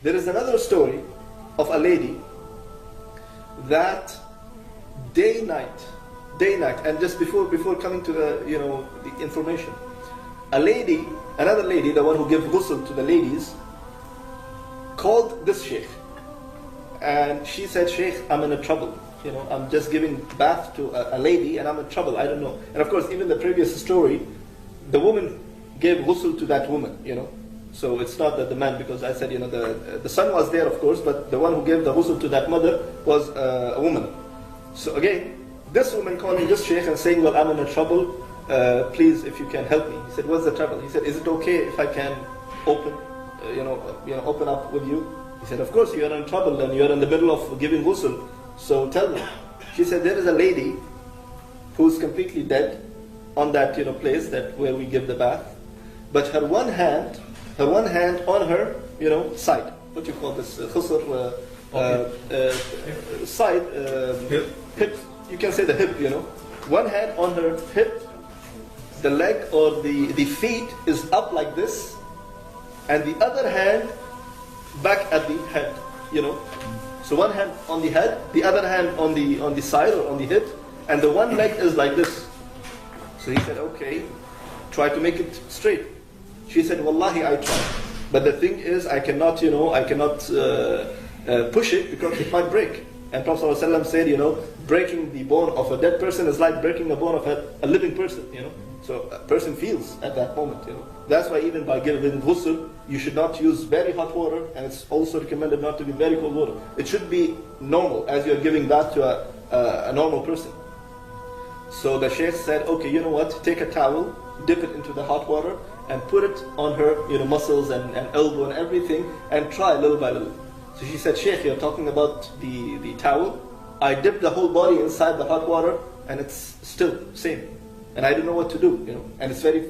There is another story of a lady that day night, and just before coming to the information, another lady, the one who gave ghusl to the ladies, called this sheikh, and she said, "Sheikh, I'm in a trouble. I'm just giving bath to a lady, and I'm in trouble. I don't know." And of course, even the previous story, the woman gave ghusl to that woman. So it's not that the man, because I said, the son was there, of course, but the one who gave the ghusl to that mother was a woman. So again, this woman calling this sheikh and saying, "Well, I'm in a trouble. Please, if you can help me." He said, "What's the trouble?" He said, "Is it okay if I can open up with you?" He said, "Of course, you are in trouble and you are in the middle of giving ghusl. So tell me." She said, "There is a lady who's completely dead on that place where we give the bath, but her one hand on her side. What do you call this? Khusr, side, hip. You can say the hip. One hand on her hip, the leg or the feet is up like this, and the other hand back at the head. So one hand on the head, the other hand on the side or on the hip, and the one leg is like this." So he said, "Okay, try to make it straight." She said, "Wallahi, I tried, but the thing is, I cannot push it because it might break." And Prophet ﷺ said, breaking the bone of a dead person is like breaking the bone of a living person. So a person feels at that moment. That's why even by giving ghusl, you should not use very hot water, and it's also recommended not to be very cold water. It should be normal, as you're giving that to a normal person. So the sheikh said, "Okay, you know what? Take a towel, dip it into the hot water, and put it on her, muscles and elbow and everything, and try little by little." So she said, "Sheikh, you're talking about the towel. I dipped the whole body inside the hot water, and it's still same. And I don't know what to do, And it's very,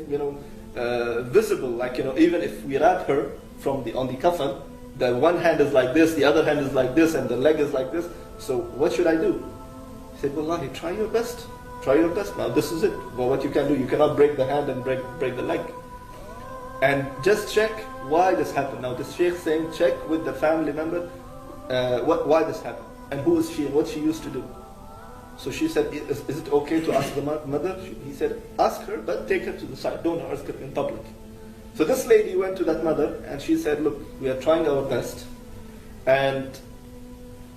visible. Like, even if we wrap her on the kafan, the one hand is like this, the other hand is like this, and the leg is like this. So what should I do?" He said, "Wallahi, try your best. Try your best. Now this is it. Well, what you can do, you cannot break the hand and break the leg. And just check why this happened." Now this sheikh saying, check with the family member why this happened, and who is she and what she used to do. So she said, is it okay to ask the mother? He said, "Ask her, but take her to the side. Don't ask her in public." So this lady went to that mother and she said, "Look, we are trying our best, and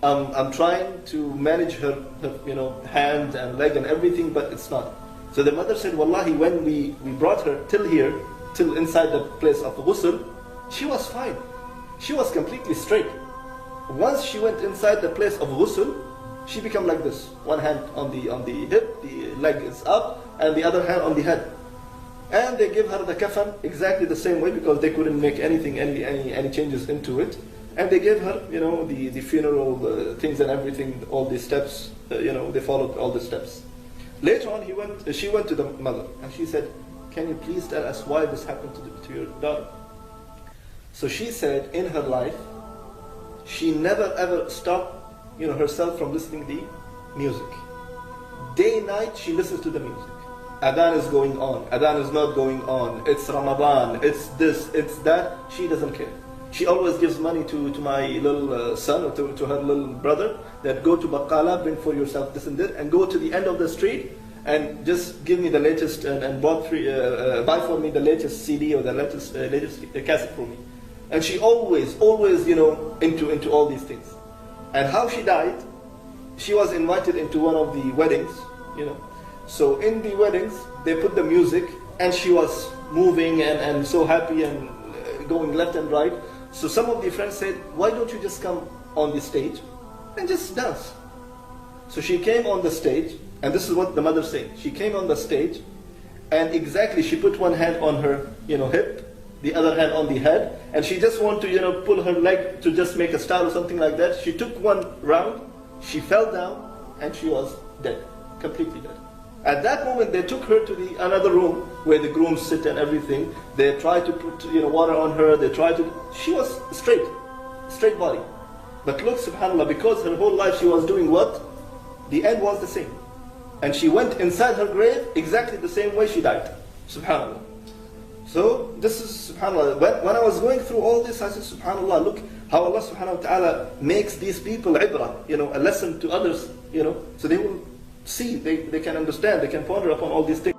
I'm trying to manage her hand and leg and everything, but it's not." So the mother said, "Wallahi, when we brought her till here, till inside the place of ghusl, she was fine. She was completely straight. Once she went inside the place of ghusl, she became like this. One hand on the hip, the leg is up, and the other hand on the head. And they give her the kafan exactly the same way, because they couldn't make any changes into it. And they gave her, the funeral things and everything, all the steps. They followed all the steps. Later on, she went to the mother, and she said, "Can you please tell us why this happened to your daughter?" So she said, in her life, she never ever stopped, herself from listening to the music. Day and night, she listens to the music. Adhan is going on, Adhan is not going on. It's Ramadan, it's this, it's that. She doesn't care. She always gives money to my little son, or to her little brother, that go to Baqala, bring for yourself this and that, and go to the end of the street and just give me the latest and buy for me the latest CD or the latest cassette for me. And she always into all these things. And how she died, she was invited into one of the weddings, So in the weddings, they put the music, and she was moving and so happy and going left and right. So some of the friends said, "Why don't you just come on the stage and just dance?" So she came on the stage, and this is what the mother said. She came on the stage, and exactly she put one hand on her hip, the other hand on the head, and she just wanted to pull her leg to just make a star or something like that. She took one round, she fell down, and she was dead, completely dead. At that moment, they took her to another room where the grooms sit and everything. They tried to put water on her. She was straight body. But look, subhanAllah, because her whole life she was doing what? The end was the same. And she went inside her grave exactly the same way she died. Subhanallah. So this is, subhanAllah, when I was going through all this, I said, subhanAllah, look how Allah subhanahu wa ta'ala makes these people ibrah, a lesson to others, so they will see, they can understand, they can ponder upon all these things.